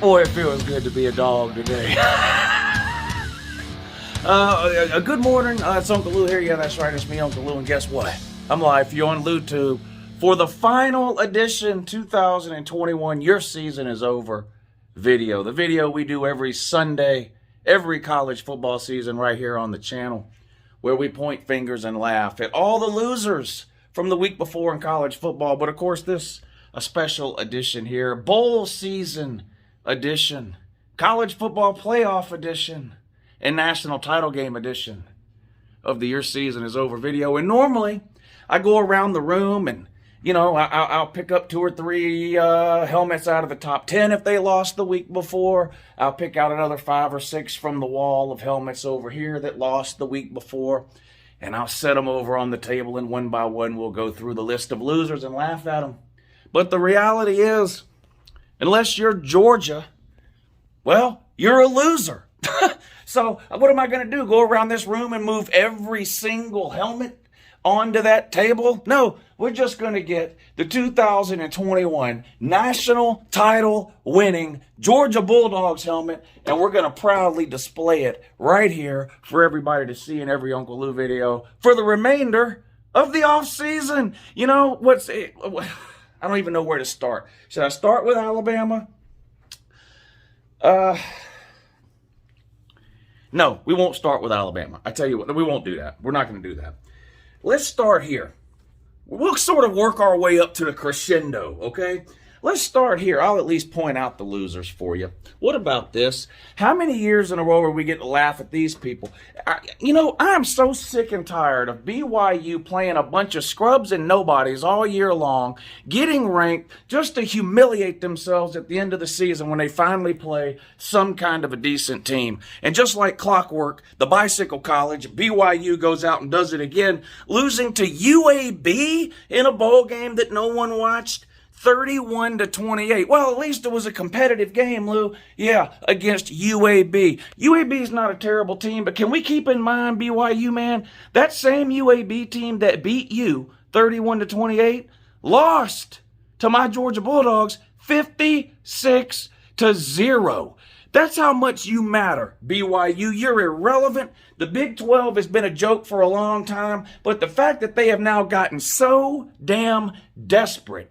Boy, it feels good to be a dog today. Good morning. It's Uncle Lou here. Yeah, that's right. It's me, Uncle Lou. And guess what? I'm live for you on LouTube for the final edition 2021 Your Season is Over video. The video we do every Sunday, every college football season right here on the channel, where we point fingers and laugh at all the losers from the week before in college football. But of course, this a special edition here, bowl season edition, college football playoff edition, and national title game edition of the Your Season is Over video. And normally I go around the room and, you know, I'll pick up 2 or 3 helmets out of the top 10 if they lost the week before. I'll pick out another 5 or 6 from the wall of helmets over here that lost the week before, and I'll set them over on the table, and one by one we'll go through the list of losers and laugh at them. But the reality is, unless you're Georgia, well, you're a loser. So what am I going to do? Go around this room and move every single helmet onto that table? No, we're just going to get the 2021 national title winning Georgia Bulldogs helmet, and we're going to proudly display it right here for everybody to see in every Uncle Lou video for the remainder of the off season. You know, I don't even know where to start. Should I start with Alabama? No, we won't start with Alabama. I tell you what, we won't do that. We're not going to do that. Let's start here. We'll sort of work our way up to the crescendo, okay? Let's start here. I'll at least point out the losers for you. What about this? How many years in a row are we getting to laugh at these people? I'm so sick and tired of BYU playing a bunch of scrubs and nobodies all year long, getting ranked just to humiliate themselves at the end of the season when they finally play some kind of a decent team. And just like clockwork, the Bicycle College, BYU goes out and does it again, losing to UAB in a bowl game that no one watched. 31-28. Well, at least it was a competitive game, Lou. Yeah, against UAB. UAB is not a terrible team, but can we keep in mind, BYU, man, that same UAB team that beat you 31-28 lost to my Georgia Bulldogs 56-0. That's how much you matter, BYU. You're irrelevant. The Big 12 has been a joke for a long time, but the fact that they have now gotten so damn desperate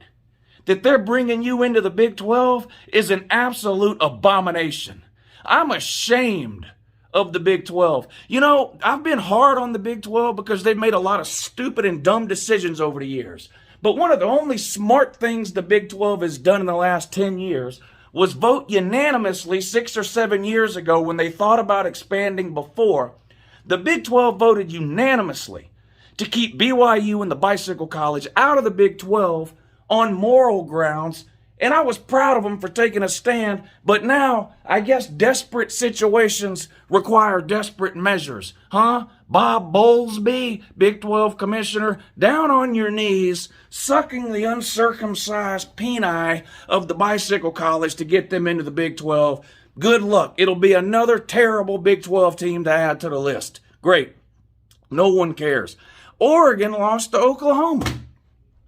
that they're bringing you into the Big 12 is an absolute abomination. I'm ashamed of the Big 12. You know, I've been hard on the Big 12 because they've made a lot of stupid and dumb decisions over the years. But one of the only smart things the Big 12 has done in the last 10 years was vote unanimously 6 or 7 years ago when they thought about expanding before. The Big 12 voted unanimously to keep BYU and the Bicycle College out of the Big 12 on moral grounds, and I was proud of them for taking a stand, but now I guess desperate situations require desperate measures, huh? Bob Bowlesby, Big 12 commissioner, down on your knees, sucking the uncircumcised peni of the Bicycle College to get them into the Big 12. Good luck. It'll be another terrible Big 12 team to add to the list. Great. No one cares. Oregon lost to Oklahoma.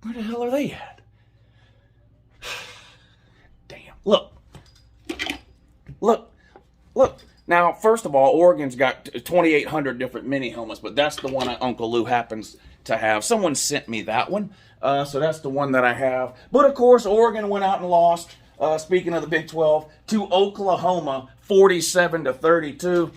Where the hell are they at? Look. Now, first of all, Oregon's got 2,800 different mini helmets, but that's the one Uncle Lou happens to have. Someone sent me that one, so that's the one that I have. But, of course, Oregon went out and lost, speaking of the Big 12, to Oklahoma, 47-32.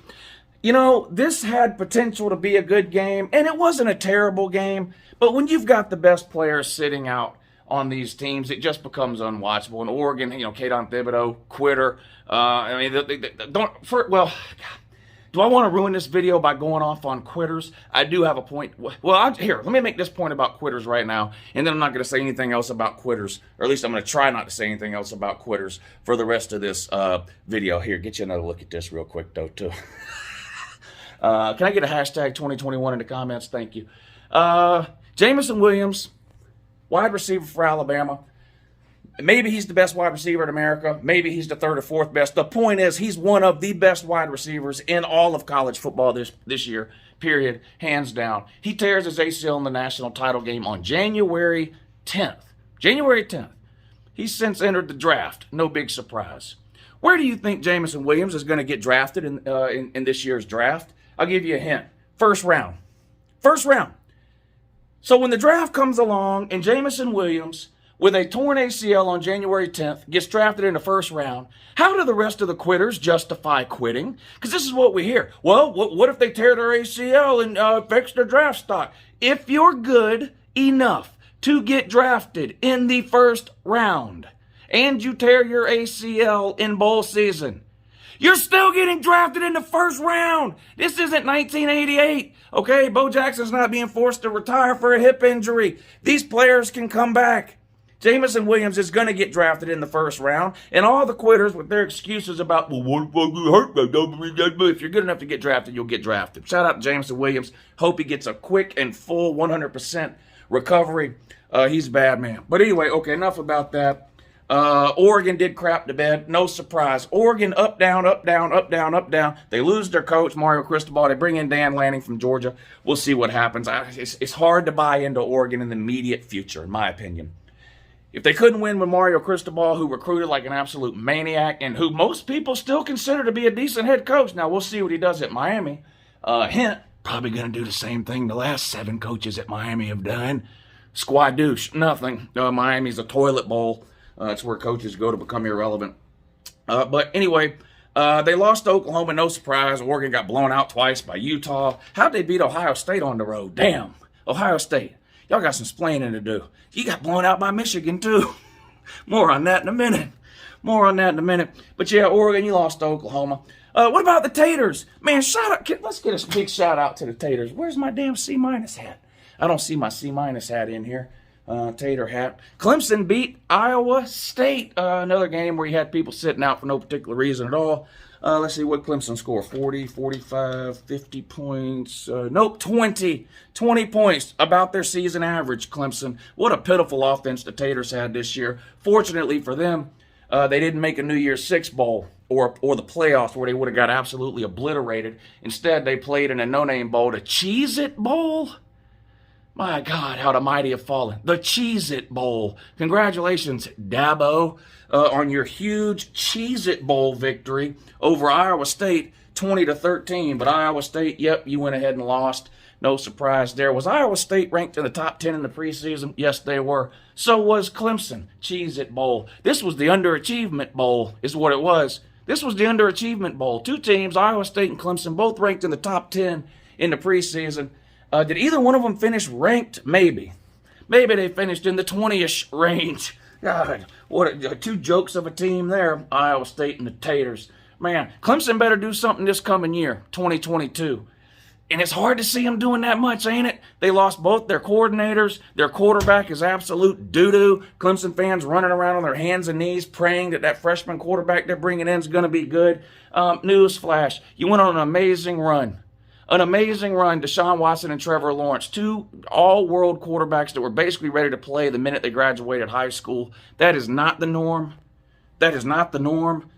You know, this had potential to be a good game, and it wasn't a terrible game, but when you've got the best players sitting out on these teams, it just becomes unwatchable. And Oregon, Kayvon Thibodeau, quitter. Do I want to ruin this video by going off on quitters? I do have a point. Well, here, let me make this point about quitters right now, and then I'm not going to say anything else about quitters, or at least I'm going to try not to say anything else about quitters for the rest of this video. Here, get you another look at this real quick, though, too. Can I get a hashtag 2021 in the comments? Thank you. Jameson Williams, wide receiver for Alabama. Maybe he's the best wide receiver in America. Maybe he's the 3rd or 4th best. The point is, he's one of the best wide receivers in all of college football this year, period, hands down. He tears his ACL in the national title game on January 10th. January 10th. He's since entered the draft. No big surprise. Where do you think Jameson Williams is going to get drafted in this year's draft? I'll give you a hint. First round. First round. So when the draft comes along and Jameson Williams, with a torn ACL on January 10th, gets drafted in the first round, how do the rest of the quitters justify quitting? Because this is what we hear. Well, what if they tear their ACL and fix their draft stock? If you're good enough to get drafted in the first round and you tear your ACL in bowl season, you're still getting drafted in the first round. This isn't 1988, okay? Bo Jackson's not being forced to retire for a hip injury. These players can come back. Jameson Williams is going to get drafted in the first round, and all the quitters with their excuses about, well, what if I get hurt? If you're good enough to get drafted, you'll get drafted. Shout out to Jameson Williams. Hope he gets a quick and full 100% recovery. He's a bad man. But anyway, okay, enough about that. Oregon did crap to bed. No surprise. Oregon up, down, up, down, up, down, up, down. They lose their coach, Mario Cristobal. They bring in Dan Lanning from Georgia. We'll see what happens. It's hard to buy into Oregon in the immediate future, in my opinion. If they couldn't win with Mario Cristobal, who recruited like an absolute maniac and who most people still consider to be a decent head coach. Now, we'll see what he does at Miami. Hint, probably going to do the same thing the last 7 coaches at Miami have done. Squadouche, nothing. Miami's a toilet bowl. It's where coaches go to become irrelevant. But anyway, they lost to Oklahoma, no surprise. Oregon got blown out twice by Utah. How'd they beat Ohio State on the road? Damn, Ohio State. Y'all got some splaining to do. You got blown out by Michigan, too. More on that in a minute. But yeah, Oregon, you lost to Oklahoma. What about the Taters? Man, shout out. Let's get a big shout out to the Taters. Where's my damn C- hat? I don't see my C- hat in here. Tater hat. Clemson beat Iowa State. Another game where you had people sitting out for no particular reason at all. Let's see what Clemson score. 40, 45, 50 points. Nope, 20. 20 points. About their season average, Clemson. What a pitiful offense the Taters had this year. Fortunately for them, they didn't make a New Year's Six bowl or the playoffs where they would have got absolutely obliterated. Instead, they played in a no-name bowl, the Cheez-It Bowl. My God, how the mighty have fallen. The Cheez-It Bowl. Congratulations, Dabo, on your huge Cheez-It Bowl victory over Iowa State, 20-13. But Iowa State, yep, you went ahead and lost. No surprise there. Was Iowa State ranked in the top 10 in the preseason? Yes, they were. So was Clemson. Cheez-It Bowl. This was the Underachievement Bowl, is what it was. This was the Underachievement Bowl. 2 teams, Iowa State and Clemson, both ranked in the top 10 in the preseason. Did either one of them finish ranked? Maybe. Maybe they finished in the 20-ish range. God, what 2 jokes of a team there, Iowa State and the Taters. Man, Clemson better do something this coming year, 2022. And it's hard to see them doing that much, ain't it? They lost both their coordinators. Their quarterback is absolute doo-doo. Clemson fans running around on their hands and knees praying that freshman quarterback they're bringing in is going to be good. Newsflash, you went on an amazing run. An amazing run, Deshaun Watson and Trevor Lawrence, 2 all-world quarterbacks that were basically ready to play the minute they graduated high school. That is not the norm. That is not the norm.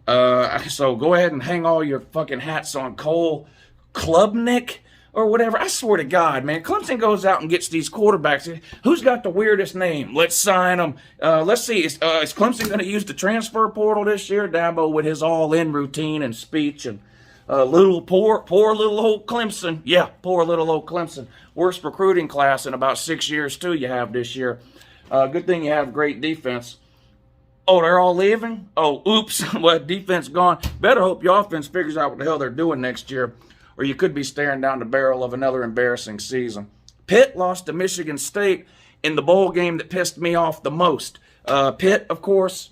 So go ahead and hang all your fucking hats on Cole Klubnik or whatever. I swear to God, man, Clemson goes out and gets these quarterbacks. Who's got the weirdest name? Let's sign them. Let's see. Is Clemson going to use the transfer portal this year? Dabo with his all-in routine and speech and poor little old Clemson. Yeah, poor little old Clemson. Worst recruiting class in about 6 years, too, you have this year. Good thing you have great defense. Oh, they're all leaving? Oh, oops. Well, defense gone. Better hope your offense figures out what the hell they're doing next year, or you could be staring down the barrel of another embarrassing season. Pitt lost to Michigan State in the bowl game that pissed me off the most. Pitt, of course,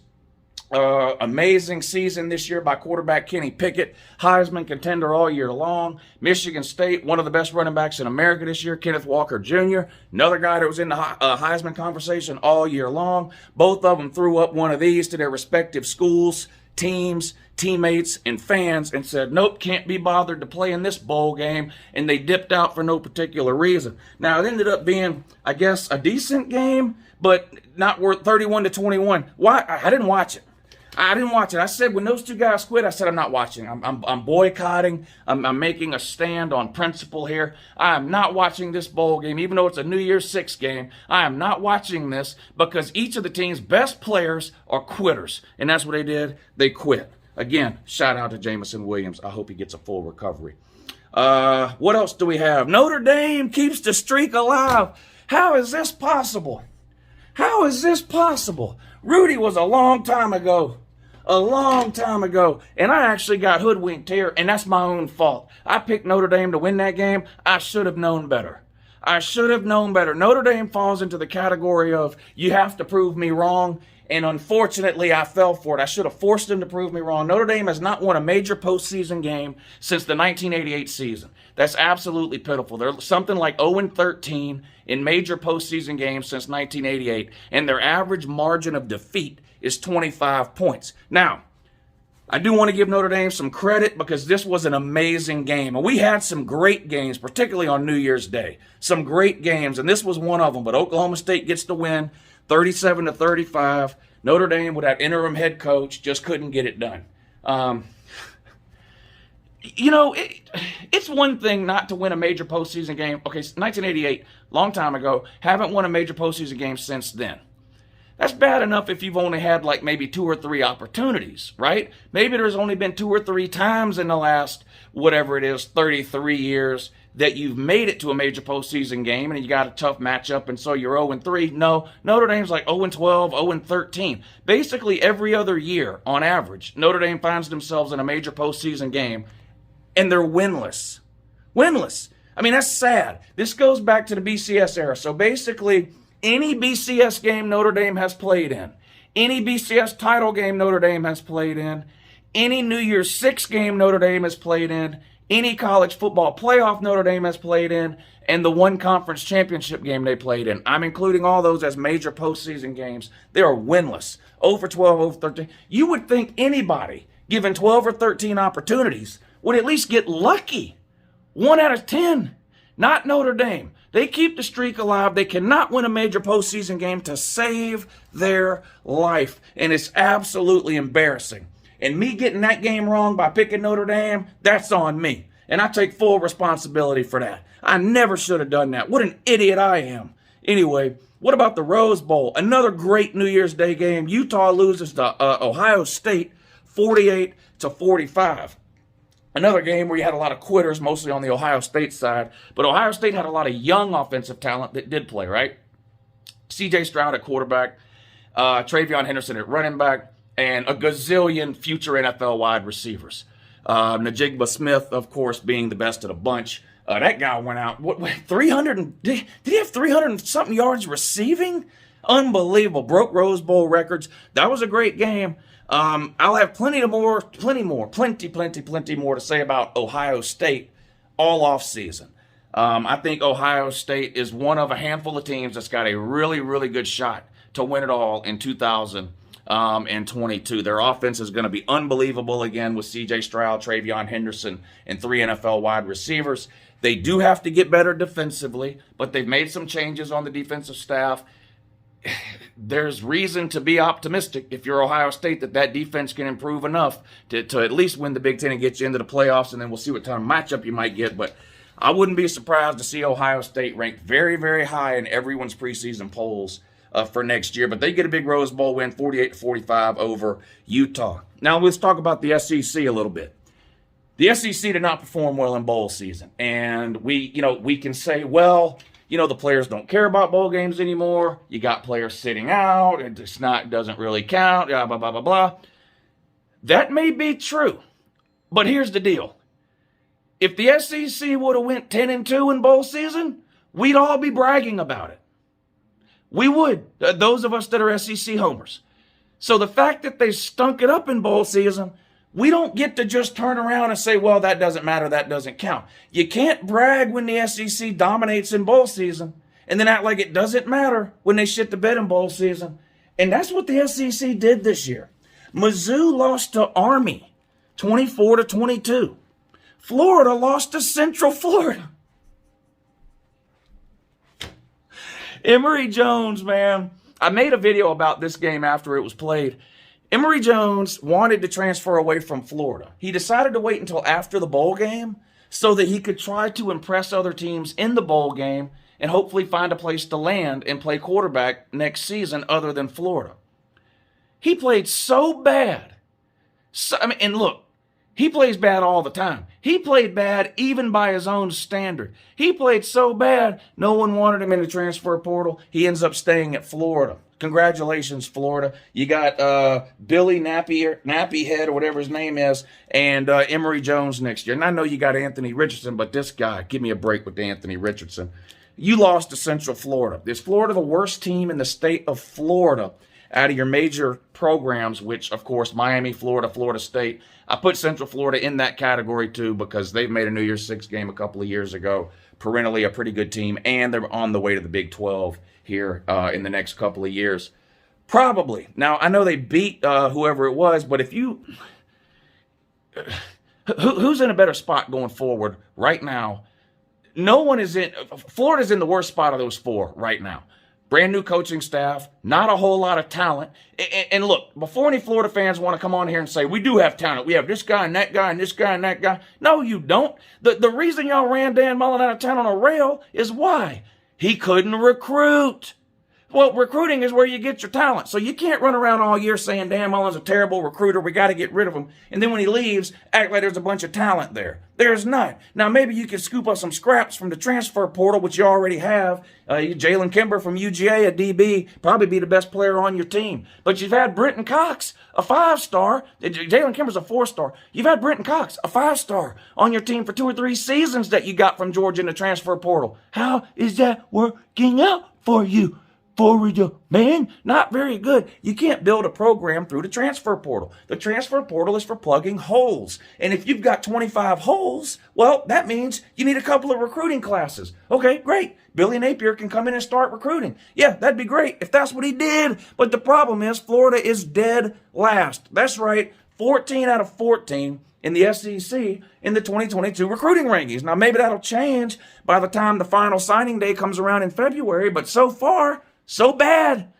amazing season this year by quarterback Kenny Pickett, Heisman contender all year long. Michigan State, one of the best running backs in America this year, Kenneth Walker Jr., another guy that was in the Heisman conversation all year long. Both of them threw up one of these to their respective schools, teams, teammates, and fans and said, nope, can't be bothered to play in this bowl game, and they dipped out for no particular reason. Now, it ended up being, I guess, a decent game, but not worth 31-21. Why? I didn't watch it. I said when those 2 guys quit, I said I'm not watching. I'm boycotting. I'm making a stand on principle here. I am not watching this bowl game, even though it's a New Year's Six game. I am not watching this because each of the team's best players are quitters, and that's what they did. They quit. Again, shout out to Jamison Williams. I hope he gets a full recovery. What else do we have? Notre Dame keeps the streak alive. How is this possible? How is this possible? Rudy was a long time ago. And I actually got hoodwinked here, and that's my own fault. I picked Notre Dame to win that game. I should have known better. Notre Dame falls into the category of you have to prove me wrong, and unfortunately, I fell for it. I should have forced them to prove me wrong. Notre Dame has not won a major postseason game since the 1988 season. That's absolutely pitiful. They're something like 0-13 in major postseason games since 1988, and their average margin of defeat is 25 points. Now, I do want to give Notre Dame some credit because this was an amazing game. And we had some great games, particularly on New Year's Day. Some great games, and this was one of them. But Oklahoma State gets the win, 37-35. Notre Dame, with that interim head coach, just couldn't get it done. It's one thing not to win a major postseason game. Okay, 1988, long time ago, haven't won a major postseason game since then. That's bad enough if you've only had like maybe 2 or 3 opportunities, right? Maybe there's only been 2 or 3 times in the last, whatever it is, 33 years that you've made it to a major postseason game and you got a tough matchup and so you're 0-3. No, Notre Dame's like 0-12, 0-13. Basically every other year, on average, Notre Dame finds themselves in a major postseason game and they're winless. I mean, that's sad. This goes back to the BCS era. So basically, any BCS game Notre Dame has played in, any BCS title game Notre Dame has played in, any New Year's Six game Notre Dame has played in, any college football playoff Notre Dame has played in, and the one conference championship game they played in. I'm including all those as major postseason games. They are winless. 0-12, 0-13. You would think anybody given 12 or 13 opportunities would at least get lucky. 1 out of 10. Not Notre Dame. They keep the streak alive. They cannot win a major postseason game to save their life. And it's absolutely embarrassing. And me getting that game wrong by picking Notre Dame, that's on me. And I take full responsibility for that. I never should have done that. What an idiot I am. Anyway, what about the Rose Bowl? Another great New Year's Day game. Utah loses to Ohio State 48-45. Another game where you had a lot of quitters, mostly on the Ohio State side. But Ohio State had a lot of young offensive talent that did play, right? C.J. Stroud at quarterback, Travion Henderson at running back, and a gazillion future NFL wide receivers. Najigba Smith, of course, being the best of the bunch. That guy went out, 300, did he have 300 and something yards receiving? Unbelievable. Broke Rose Bowl records. That was a great game. I'll have plenty more to say about Ohio State all off season. I think Ohio State is one of a handful of teams that's got a really, really good shot to win it all in 2022. Their offense is going to be unbelievable again with C.J. Stroud, Travion Henderson, and 3 NFL wide receivers. They do have to get better defensively, but they've made some changes on the defensive staff. There's reason to be optimistic if you're Ohio State that defense can improve enough to at least win the Big Ten and get you into the playoffs, and then we'll see what kind of matchup you might get. But I wouldn't be surprised to see Ohio State ranked very, very high in everyone's preseason polls for next year. But they get a big Rose Bowl win, 48-45 over Utah. Now let's talk about the SEC a little bit. The SEC did not perform well in bowl season, and we can say, well, the players don't care about bowl games anymore. You got players sitting out. It doesn't really count. Blah, blah, blah, blah. That may be true. But here's the deal. If the SEC would have went 10-2 in bowl season, we'd all be bragging about it. We would. Those of us that are SEC homers. So the fact that they stunk it up in bowl season, we don't get to just turn around and say, well, that doesn't matter, that doesn't count. You can't brag when the SEC dominates in bowl season and then act like it doesn't matter when they shit the bed in bowl season. And that's what the SEC did this year. Mizzou lost to Army 24-22. Florida lost to Central Florida. Emory Jones, man. I made a video about this game after it was played. Emory Jones wanted to transfer away from Florida. He decided to wait until after the bowl game so that he could try to impress other teams in the bowl game and hopefully find a place to land and play quarterback next season other than Florida. He played so bad So, I mean, and look, he plays bad all the time. He played bad even by his own standard. He played so bad, no one wanted him in the transfer portal. He ends up staying at Florida. Congratulations, Florida. You got Billy Nappyhead, or whatever his name is, and Emory Jones next year. And I know you got Anthony Richardson, but this guy, give me a break with Anthony Richardson. You lost to Central Florida. Is Florida the worst team in the state of Florida out of your major programs, which, of course, Miami, Florida, Florida State? I put Central Florida in that category, too, because they've made a New Year's Six game a couple of years ago. Perennially a pretty good team, and they're on the way to the Big 12 here in the next couple of years. Probably. Now, I know they beat whoever it was, but if you... who's in a better spot going forward right now? No one is in... Florida's in the worst spot of those four right now. Brand new coaching staff, not a whole lot of talent. And look, before any Florida fans want to come on here and say, we do have talent. We have this guy and that guy and this guy and that guy. No, you don't. The reason y'all ran Dan Mullen out of town on a rail is why? He couldn't recruit. Well, recruiting is where you get your talent. So you can't run around all year saying Dan Mullen's a terrible recruiter. We got to get rid of him. And then when he leaves, act like there's a bunch of talent there. There's not. Now, maybe you can scoop up some scraps from the transfer portal, which you already have. Jalen Kimber from UGA, a DB, probably be the best player on your team. But you've had Brenton Cox, a 5-star. Jalen Kimber's a 4-star. You've had Brenton Cox, a 5-star, on your team for 2 or 3 seasons that you got from Georgia in the transfer portal. How is that working out for you? Florida, man, not very good. You can't build a program through the transfer portal. The transfer portal is for plugging holes. And if you've got 25 holes, well, that means you need a couple of recruiting classes. Okay, great. Billy Napier can come in and start recruiting. Yeah, that'd be great if that's what he did. But the problem is Florida is dead last. That's right, 14 out of 14 in the SEC in the 2022 recruiting rankings. Now, maybe that'll change by the time the final signing day comes around in February, but so far, so bad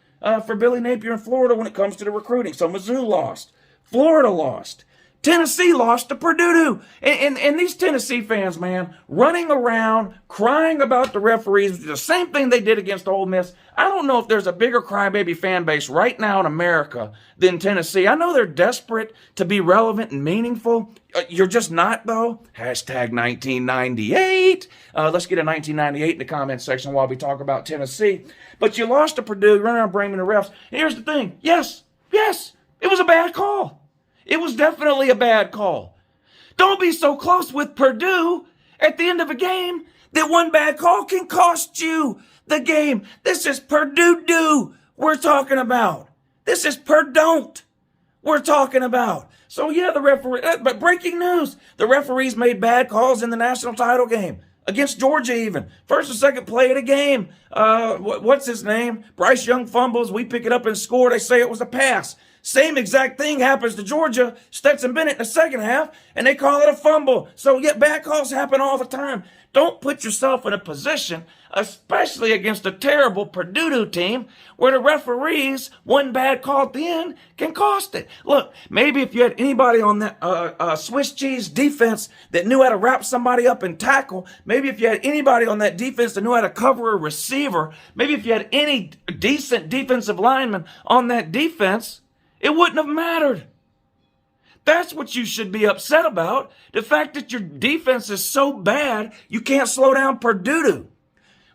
for Billy Napier in Florida when it comes to the recruiting. So Mizzou lost. Florida lost. Tennessee lost to Purdue. And these Tennessee fans, man, running around, crying about the referees, the same thing they did against Ole Miss. I don't know if there's a bigger crybaby fan base right now in America than Tennessee. I know they're desperate to be relevant and meaningful. You're just not, though. Hashtag 1998. Let's get a 1998 in the comment section while we talk about Tennessee. But you lost to Purdue, you run around blaming the refs. And here's the thing. Yes, it was a bad call. It was definitely a bad call. Don't be so close with Purdue at the end of a game that one bad call can cost you the game. This is Purdue we're talking about. This is Purdue we're talking about. So yeah, the referee, but breaking news, the referees made bad calls in the national title game. Against Georgia even. First or second play of the game. What's his name? Bryce Young fumbles. We pick it up and score. They say it was a pass. Same exact thing happens to Georgia. Stetson Bennett in the second half, and they call it a fumble. So, yeah, bad calls happen all the time. Don't put yourself in a position, especially against a terrible Purdue team, where the referees, one bad call at the end, can cost it. Look, maybe if you had anybody on that Swiss cheese defense that knew how to wrap somebody up and tackle, maybe if you had anybody on that defense that knew how to cover a receiver, maybe if you had any decent defensive lineman on that defense, it wouldn't have mattered. That's what you should be upset about. The fact that your defense is so bad, you can't slow down Purdue.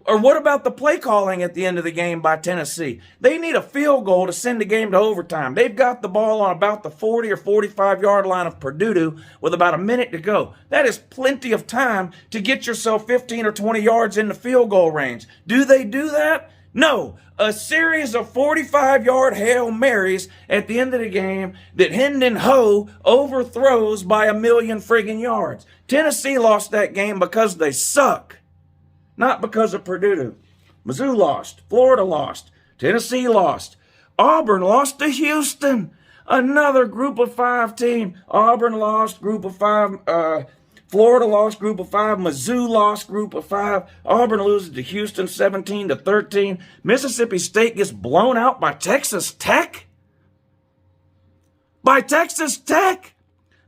Or what about the play calling at the end of the game by Tennessee? They need a field goal to send the game to overtime. They've got the ball on about the 40 or 45-yard line of Purdue with about a minute to go. That is plenty of time to get yourself 15 or 20 yards in the field goal range. Do they do that? No, a series of 45-yard Hail Marys at the end of the game that Hendon Ho overthrows by 1,000,000 friggin' yards. Tennessee lost that game because they suck, not because of Purdue. Mizzou lost. Florida lost. Tennessee lost. Auburn lost to Houston, another group of 5 team. Auburn lost, group of 5. Florida lost, group of 5. Mizzou lost, group of 5. Auburn loses to Houston 17-13. Mississippi State gets blown out by Texas Tech. By Texas Tech.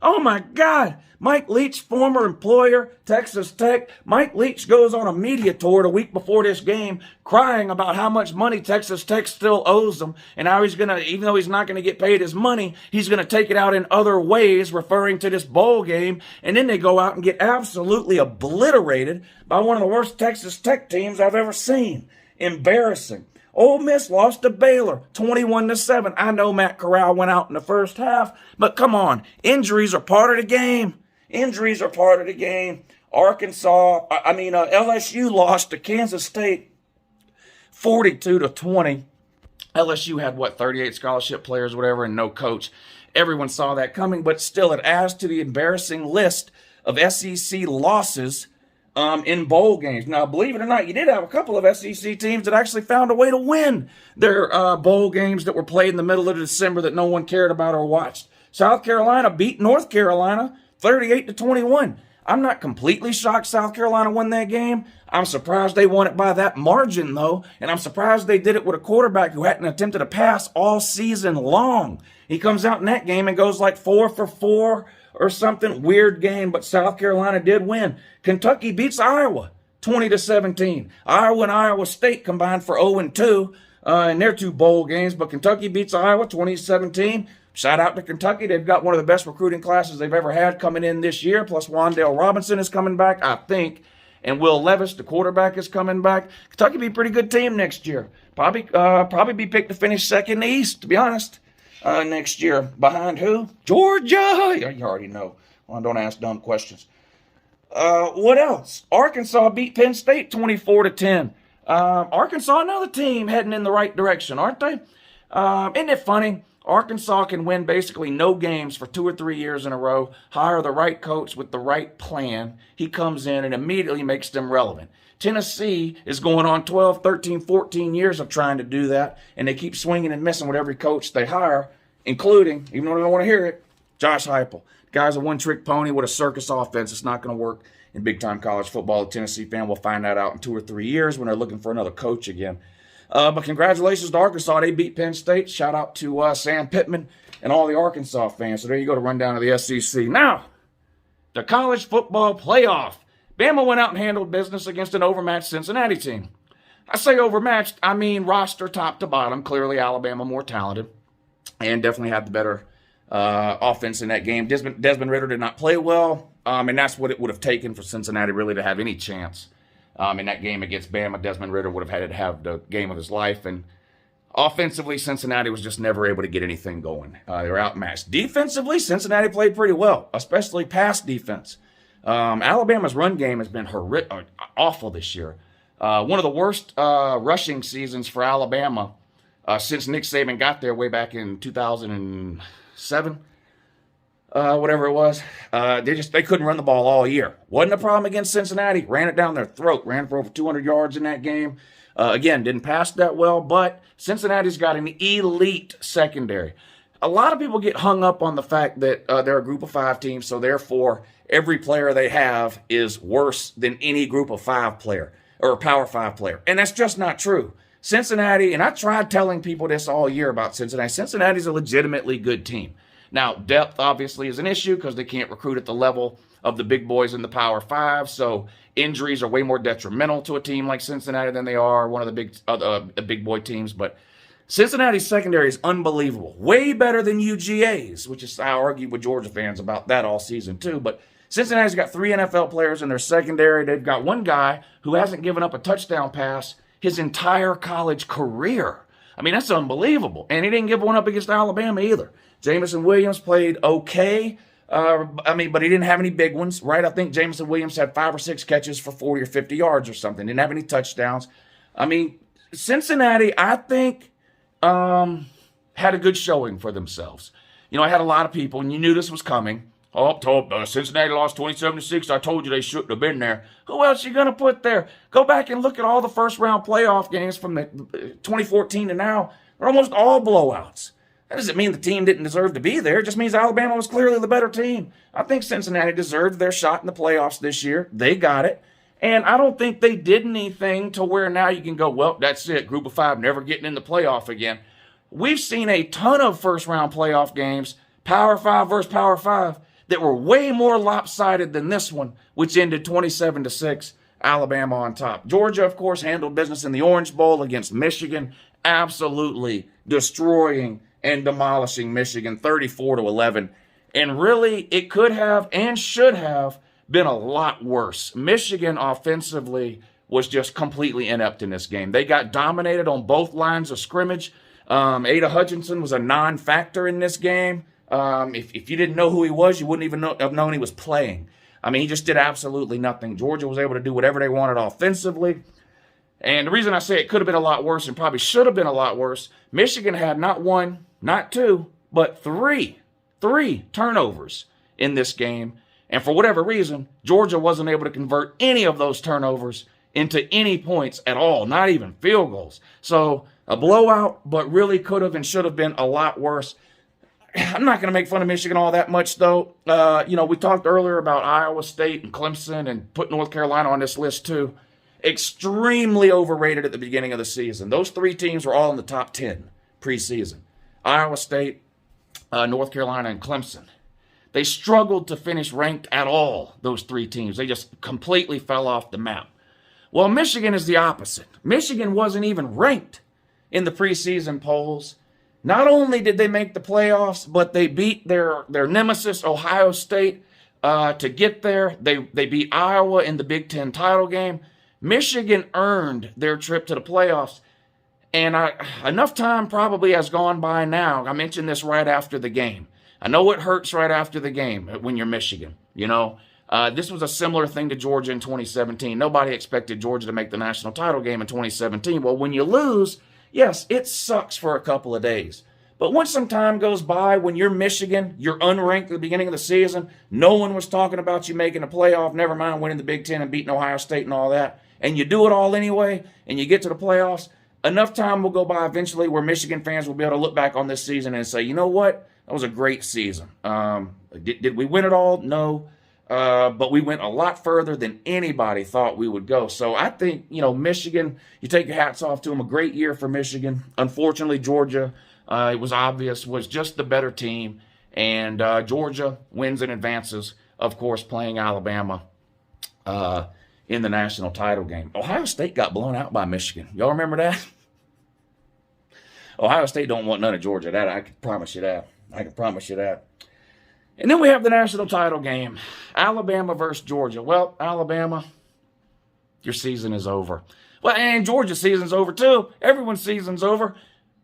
Oh my God. Mike Leach, former employer, Texas Tech. Mike Leach goes on a media tour the week before this game crying about how much money Texas Tech still owes him and how he's going to, even though he's not going to get paid his money, he's going to take it out in other ways, referring to this bowl game. And then they go out and get absolutely obliterated by one of the worst Texas Tech teams I've ever seen. Embarrassing. Ole Miss lost to Baylor 21-7. I know Matt Corral went out in the first half, but come on. Injuries are part of the game. Injuries are part of the game. LSU lost to Kansas State 42-20. LSU had, 38 scholarship players, whatever, and no coach. Everyone saw that coming, but still it adds to the embarrassing list of SEC losses in bowl games. Now, believe it or not, you did have a couple of SEC teams that actually found a way to win their bowl games that were played in the middle of December that no one cared about or watched. South Carolina beat North Carolina 38-21. I'm not completely shocked South Carolina won that game. I'm surprised they won it by that margin, though, and I'm surprised they did it with a quarterback who hadn't attempted a pass all season long. He comes out in that game and goes like 4 for 4 or something. Weird game, but South Carolina did win. Kentucky beats Iowa 20-17. Iowa and Iowa State combined for 0-2 in their two bowl games, but Kentucky beats Iowa 20-17. Shout out to Kentucky. They've got one of the best recruiting classes they've ever had coming in this year, plus Wan'Dale Robinson is coming back, I think, and Will Levis, the quarterback, is coming back. Kentucky be a pretty good team next year. Probably be picked to finish second in the East, to be honest, next year. Behind who? Georgia! You already know. Well, don't ask dumb questions. What else? Arkansas beat Penn State 24-10. Arkansas, another team heading in the right direction, aren't they? Isn't it funny? Arkansas can win basically no games for 2 or 3 years in a row, hire the right coach with the right plan. He comes in and immediately makes them relevant. Tennessee is going on 12, 13, 14 years of trying to do that, and they keep swinging and missing with every coach they hire, including, even though they don't want to hear it, Josh Heupel. The guy's a one-trick pony with a circus offense. It's not going to work in big-time college football. A Tennessee fan will find that out in 2 or 3 years when they're looking for another coach again. But congratulations to Arkansas. They beat Penn State. Shout out to Sam Pittman and all the Arkansas fans. So there you go to run down to the SEC. Now, the college football playoff. Bama went out and handled business against an overmatched Cincinnati team. I say overmatched, I mean roster top to bottom. Clearly Alabama more talented and definitely had the better offense in that game. Desmond Ridder did not play well, and that's what it would have taken for Cincinnati really to have any chance. In that game against Bama, Desmond Ridder would have had to have the game of his life. And offensively, Cincinnati was just never able to get anything going. They were outmatched. Defensively, Cincinnati played pretty well, especially pass defense. Alabama's run game has been awful this year. One of the worst rushing seasons for Alabama since Nick Saban got there way back in 2007. Whatever it was, they couldn't run the ball all year. Wasn't a problem against Cincinnati. Ran it down their throat. Ran for over 200 yards in that game. Again, didn't pass that well, but Cincinnati's got an elite secondary. A lot of people get hung up on the fact that they're a group of 5 team, so therefore every player they have is worse than any group of 5 player or a power 5 player. And that's just not true. Cincinnati, and I tried telling people this all year about Cincinnati, Cincinnati's a legitimately good team. Now, depth obviously is an issue because they can't recruit at the level of the big boys in the Power 5, so injuries are way more detrimental to a team like Cincinnati than they are one of the big boy teams. But Cincinnati's secondary is unbelievable. Way better than UGA's, which is I argue with Georgia fans about that all season too. But Cincinnati's got 3 NFL players in their secondary. They've got one guy who hasn't given up a touchdown pass his entire college career. I mean, that's unbelievable. And he didn't give one up against Alabama either. Jamison Williams played okay, but he didn't have any big ones, right? I think Jamison Williams had 5 or 6 catches for 40 or 50 yards or something. Didn't have any touchdowns. I mean, Cincinnati, I think, had a good showing for themselves. You know, I had a lot of people, and you knew this was coming. Cincinnati lost 27-6. I told you they shouldn't have been there. Who else you going to put there? Go back and look at all the first-round playoff games from the 2014 to now. They're almost all blowouts. That doesn't mean the team didn't deserve to be there. It just means Alabama was clearly the better team. I think Cincinnati deserved their shot in the playoffs this year. They got it. And I don't think they did anything to where now you can go, well, that's it. Group of 5 never getting in the playoff again. We've seen a ton of first-round playoff games, Power 5 versus Power 5, that were way more lopsided than this one, which ended 27-6, Alabama on top. Georgia, of course, handled business in the Orange Bowl against Michigan, absolutely destroying and demolishing Michigan 34-11. And really, it could have and should have been a lot worse. Michigan offensively was just completely inept in this game. They got dominated on both lines of scrimmage. Ada Hutchinson was a non-factor in this game. If you didn't know who he was, you wouldn't even have known he was playing. I mean, he just did absolutely nothing. Georgia was able to do whatever they wanted offensively. And the reason I say it could have been a lot worse and probably should have been a lot worse, Michigan had not one, not two, but three turnovers in this game. And for whatever reason, Georgia wasn't able to convert any of those turnovers into any points at all, not even field goals. So a blowout, but really could have and should have been a lot worse. I'm not going to make fun of Michigan all that much, though. We talked earlier about Iowa State and Clemson and put North Carolina on this list, too. Extremely overrated at the beginning of the season. Those three teams were all in the top 10 preseason. Iowa State, North Carolina, and Clemson. They struggled to finish ranked at all, those three teams. They just completely fell off the map. Well, Michigan is the opposite. Michigan wasn't even ranked in the preseason polls. Not only did they make the playoffs, but they beat their nemesis, Ohio State, to get there. They beat Iowa in the Big Ten title game. Michigan earned their trip to the playoffs. And enough time probably has gone by now. I mentioned this right after the game. I know it hurts right after the game when you're Michigan. This was a similar thing to Georgia in 2017. Nobody expected Georgia to make the national title game in 2017. Well, when you lose, yes, it sucks for a couple of days. But once some time goes by, when you're Michigan, you're unranked at the beginning of the season, no one was talking about you making a playoff, never mind winning the Big Ten and beating Ohio State and all that, and you do it all anyway, and you get to the playoffs, enough time will go by eventually where Michigan fans will be able to look back on this season and say, you know what? That was a great season. Did we win it all? No. But we went a lot further than anybody thought we would go. So I think, Michigan, you take your hats off to them. A great year for Michigan. Unfortunately, Georgia, it was obvious, was just the better team. And Georgia wins and advances, of course, playing Alabama in the national title game. Ohio State got blown out by Michigan. Y'all remember that? Ohio State don't want none of Georgia. That I can promise you that. And then we have the national title game, Alabama versus Georgia. Well, Alabama, your season is over. Well, and Georgia's season's over too. Everyone's season's over.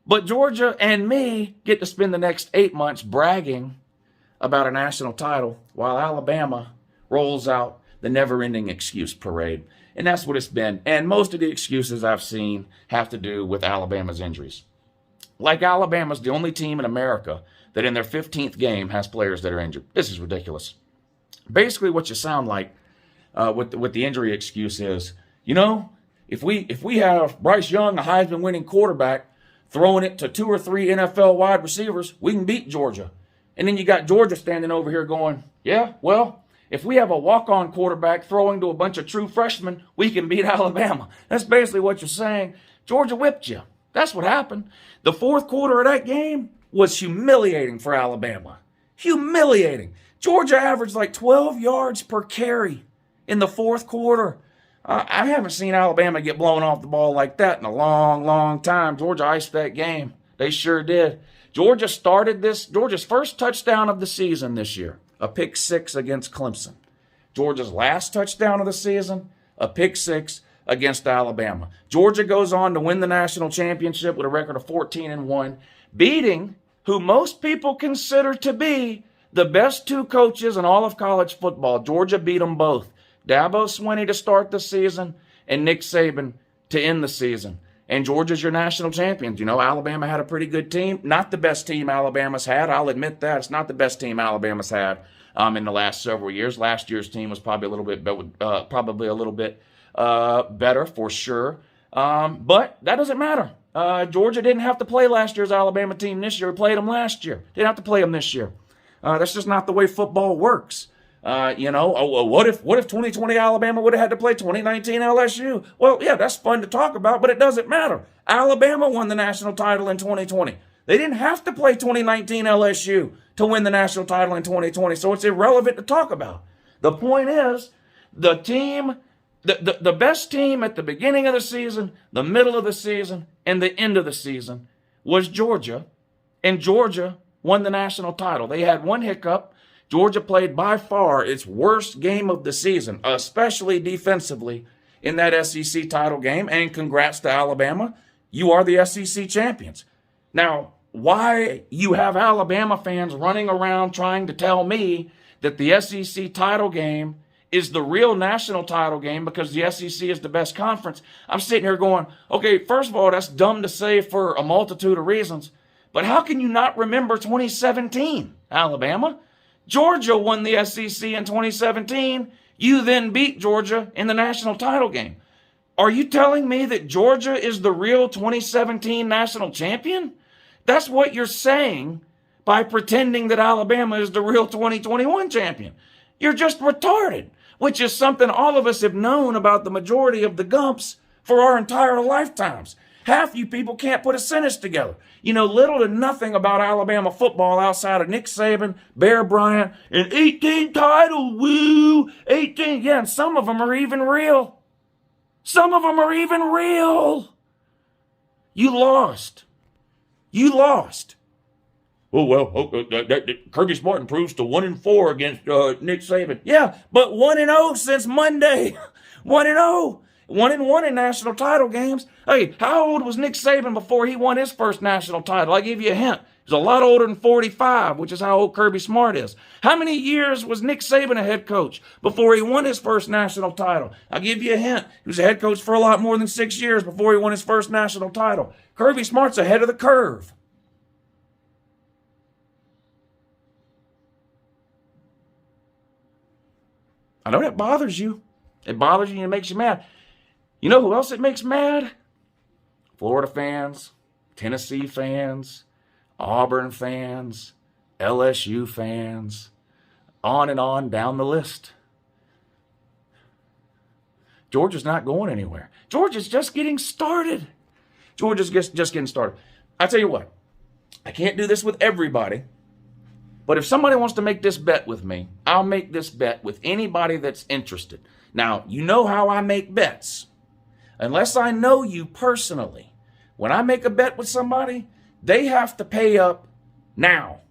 But Georgia and me get to spend the next 8 months bragging about a national title while Alabama rolls out the never-ending excuse parade. And that's what it's been. And most of the excuses I've seen have to do with Alabama's injuries. Like Alabama's the only team in America that in their 15th game has players that are injured. This is ridiculous. Basically, what you sound like with the injury excuse is, if we have Bryce Young, a Heisman-winning quarterback, throwing it to 2 or 3 NFL wide receivers, we can beat Georgia. And then you got Georgia standing over here going, yeah, well, if we have a walk-on quarterback throwing to a bunch of true freshmen, we can beat Alabama. That's basically what you're saying. Georgia whipped you. That's what happened. The fourth quarter of that game was humiliating for Alabama. Humiliating. Georgia averaged like 12 yards per carry in the fourth quarter. I haven't seen Alabama get blown off the ball like that in a long, long time. Georgia iced that game. They sure did. Georgia's first touchdown of the season this year, a pick 6 against Clemson. Georgia's last touchdown of the season, a pick 6 against Alabama. Georgia goes on to win the national championship with a record of 14-1, beating who most people consider to be the best 2 coaches in all of college football. Georgia beat them both. Dabo Swinney to start the season and Nick Saban to end the season. And Georgia's your national champions. Alabama had a pretty good team. Not the best team Alabama's had. I'll admit that. It's not the best team Alabama's had in the last several years. Last year's team was probably a little bit better for sure. But that doesn't matter. Georgia didn't have to play last year's Alabama team this year. We played them last year. Didn't have to play them this year. That's just not the way football works. What if 2020 Alabama would have had to play 2019 LSU? Well, yeah, that's fun to talk about, but it doesn't matter. Alabama won the national title in 2020. They didn't have to play 2019 LSU to win the national title in 2020, so it's irrelevant to talk about. The point is, the team, the best team at the beginning of the season, the middle of the season, and the end of the season was Georgia, and Georgia won the national title. They had one hiccup. Georgia played by far its worst game of the season, especially defensively, in that SEC title game, and congrats to Alabama. You are the SEC champions. Now, why you have Alabama fans running around trying to tell me that the SEC title game is the real national title game because the SEC is the best conference, I'm sitting here going, okay, first of all, that's dumb to say for a multitude of reasons, but how can you not remember 2017, Alabama? Georgia won the SEC in 2017. You then beat Georgia in the national title game. Are you telling me that Georgia is the real 2017 national champion? That's what you're saying by pretending that Alabama is the real 2021 champion. You're just retarded, which is something all of us have known about the majority of the Gumps for our entire lifetimes. Half you people can't put a sentence together. You know little to nothing about Alabama football outside of Nick Saban, Bear Bryant, and 18 titles, woo, 18. Yeah, and some of them are even real. Some of them are even real. You lost. You lost. Oh, well, Kirby Smart improves to 1-4 against Nick Saban. Yeah, but 1-0 since Monday. 1-0. 1-1 in national title games. Hey, how old was Nick Saban before he won his first national title? I'll give you a hint. He's a lot older than 45, which is how old Kirby Smart is. How many years was Nick Saban a head coach before he won his first national title? I'll give you a hint. He was a head coach for a lot more than 6 years before he won his first national title. Kirby Smart's ahead of the curve. I know that bothers you. It bothers you and it makes you mad. You know who else it makes mad? Florida fans, Tennessee fans, Auburn fans, LSU fans, on and on down the list. Georgia's not going anywhere. Georgia's just getting started. Georgia's just getting started. I tell you what, I can't do this with everybody, but if somebody wants to make this bet with me, I'll make this bet with anybody that's interested. Now, you know how I make bets. Unless I know you personally, when I make a bet with somebody, they have to pay up now.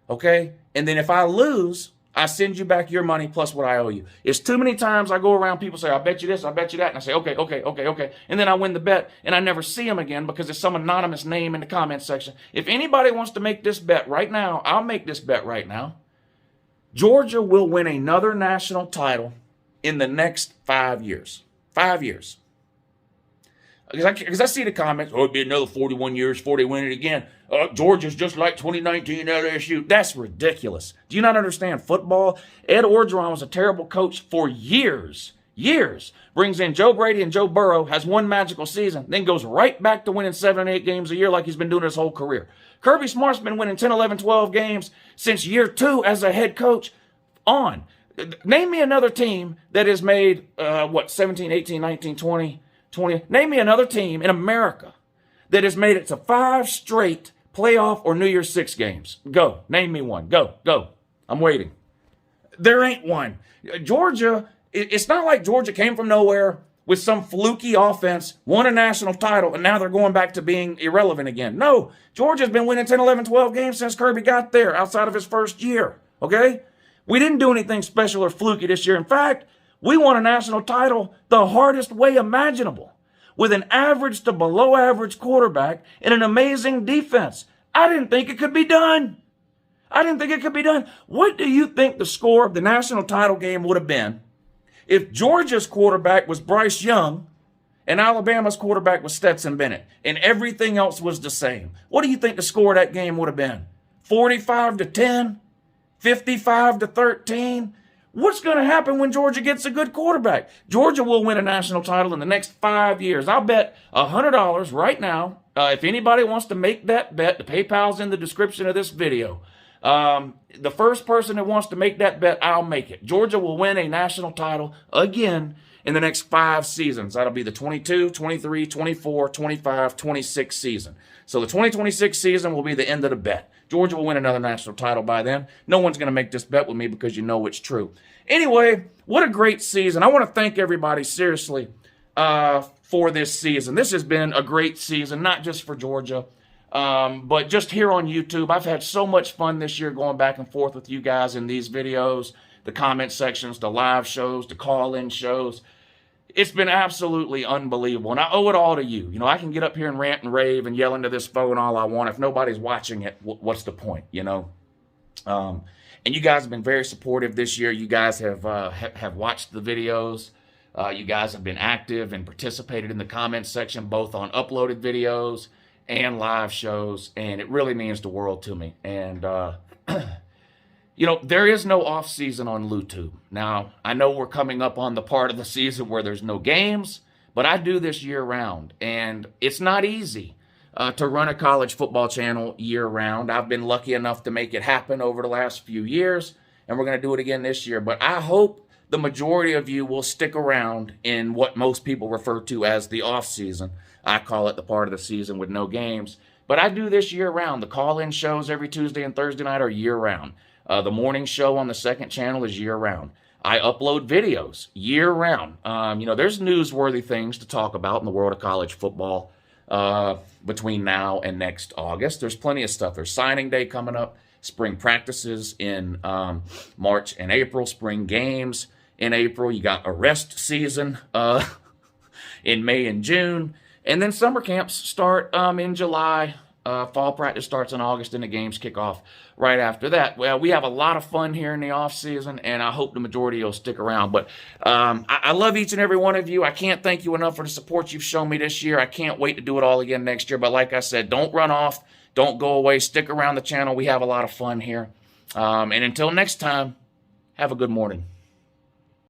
Okay? And then if I lose, I send you back your money plus what I owe you. It's too many times I go around, people say, I bet you this, I bet you that. And I say, okay. And then I win the bet and I never see them again because there's some anonymous name in the comment section. If anybody wants to make this bet right now, I'll make this bet right now. Georgia will win another national title in the next 5 years. 5 years. Because I see the comments, oh, it'd be another 41 years before they win it again. Georgia's just like 2019 LSU. That's ridiculous. Do you not understand football? Ed Orgeron was a terrible coach for years. Years. Brings in Joe Brady and Joe Burrow, has one magical season, then goes right back to winning 7 and 8 games a year like he's been doing his whole career. Kirby Smart's been winning 10, 11, 12 games since year 2 as a head coach on. Name me another team that has made, 17, 18, 19, 20. Name me another team in America that has made it to 5 straight playoff or New Year's 6 games. Go. Name me one. Go. I'm waiting. There ain't one. Georgia, it's not like Georgia came from nowhere with some fluky offense, won a national title, and now they're going back to being irrelevant again. No. Georgia's been winning 10, 11, 12 games since Kirby got there outside of his first year. Okay? We didn't do anything special or fluky this year. In fact, we won a national title the hardest way imaginable with an average to below average quarterback and an amazing defense. I didn't think it could be done. What do you think the score of the national title game would have been if Georgia's quarterback was Bryce Young and Alabama's quarterback was Stetson Bennett and everything else was the same? What do you think the score of that game would have been? 45-10? 55-13? What's going to happen when Georgia gets a good quarterback? Georgia will win a national title in the next 5 years. I'll bet $100 right now. If anybody wants to make that bet, the PayPal's in the description of this video. The first person that wants to make that bet, I'll make it. Georgia will win a national title again in the next 5 seasons. That'll be the 22, 23, 24, 25, 26 season. So the 2026 season will be the end of the bet. Georgia will win another national title by then. No one's going to make this bet with me because you know it's true. Anyway, what a great season. I want to thank everybody, seriously, for this season. This has been a great season, not just for Georgia, but just here on YouTube. I've had so much fun this year going back and forth with you guys in these videos, the comment sections, the live shows, the call-in shows. It's been absolutely unbelievable, and I owe it all to you. You know, I can get up here and rant and rave and yell into this phone all I want. If nobody's watching it, what's the point, you know? And you guys have been very supportive this year. You guys have watched the videos. You guys have been active and participated in the comments section, both on uploaded videos and live shows, and it really means the world to me. And, you know, there is no off season on LouTube. Now, I know we're coming up on the part of the season where there's no games, but I do this year round, and it's not easy to run a college football channel year round. I've been lucky enough to make it happen over the last few years, and we're going to do it again this year. But I hope the majority of you will stick around in what most people refer to as the off season. I call it the part of the season with no games. But I do this year round. The call-in shows every Tuesday and Thursday night are year round. The morning show on the second channel is year-round. I upload videos year-round. You know, there's newsworthy things to talk about in the world of college football between now and next August. There's plenty of stuff. There's signing day coming up, spring practices in March and April, spring games in April. You got arrest season in May and June. And then summer camps start in July. Fall practice starts in August, and the games kick off right after that. Well, we have a lot of fun here in the off season, and I hope the majority will stick around. But I love each and every one of you. I can't thank you enough for the support you've shown me this year. I can't wait to do it all again next year. But like I said, don't run off. Don't go away. Stick around the channel. We have a lot of fun here. And until next time, have a good morning.